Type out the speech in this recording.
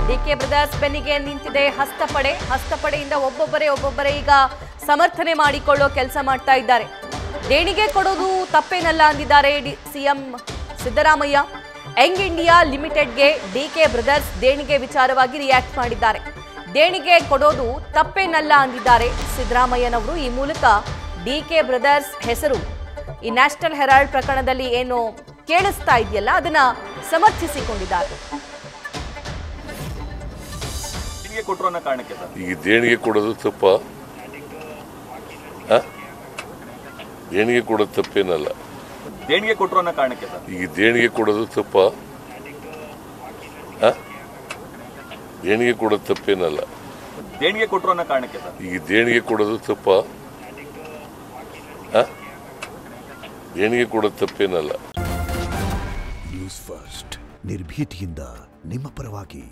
DK brothers ಬೆನ್ನಿಗೆ ನಿಂತಿದೆ ಹಸ್ತಪಡೆಯಿಂದ ಒಬ್ಬೊಬ್ಬರೇ ಈಗ ಸಮರ್ಥನೆ ಮಾಡಿಕೊಳ್ಳೋ ಕೆಲಸ ಮಾಡ್ತಾ ಇದ್ದಾರೆ. ದೇಣಿಗೆ ಕೊಡೋದು ತಪ್ಪೇನಲ್ಲ ಅಂದಿದ್ದಾರೆ ಸಿಎಂ ಸಿದ್ದರಾಮಯ್ಯ. ಯಂಗ್ ಇಂಡಿಯಾ ಲಿಮಿಟೆಡ್ಗೆ ಡಿಕೆ ಬ್ರದರ್ಸ್ ದೇಣಿಗೆ ವಿಚಾರವಾಗಿ ರಿಯಾಕ್ಟ್ ಮಾಡಿದ್ದಾರೆ. ದೇಣಿಗೆ ಕೊಡೋದು ತಪ್ಪೇನಲ್ಲ ಅಂದಿದ್ದಾರೆ ಸಿದ್ದರಾಮಯ್ಯನವರು. ಈ ಮೂಲಕ ಡಿಕೆ ಬ್ರದರ್ಸ್ ಹೆಸರು ಈ ನ್ಯಾಷನಲ್ ಹೆರಾಲ್ಡ್ ಪ್ರಕರಣದಲ್ಲಿ ಏನು ಕೇಳಿಸ್ತಾ ಇದೆಯಲ್ಲ ಅದನ್ನ ಸಮರ್ಥಿಸಿಕೊಂಡಿದ್ದಾರೆ. ಈಗ ದೇಣಿಗೆ ಕೊಡೋದು ತಪ್ಪ? ದೇಣಿಗೆ ಕೊಡೋದು ತಪ್ಪೇನಲ್ಲ. ದೇಣಿಗೆ ಕೊಟ್ಟರು ಅನ್ನೋ ಕಾರಣಕ್ಕೆ ಈಗ ದೇಣಿಗೆ ಕೊಡೋದು ತಪ್ಪ? ದೇಣಿಗೆ ಕೊಡೋದು ತಪ್ಪೇನಲ್ಲ. ದೇಣಿಗೆ ಕೊಟ್ಟರು ಅನ್ನೋ ಕಾರಣಕ್ಕೆ ಈಗ ದೇಣಿಗೆ ಕೊಡೋದು ತಪ್ಪ? ದೇಣಿಗೆ ಕೊಡೋದು ತಪ್ಪೇನಲ್ಲ. ನ್ಯೂಸ್ ಫಸ್ಟ್ ನಿರ್ಭೀತಿಯಿಂದ ನಿಮ್ಮ ಪರವಾಗಿ.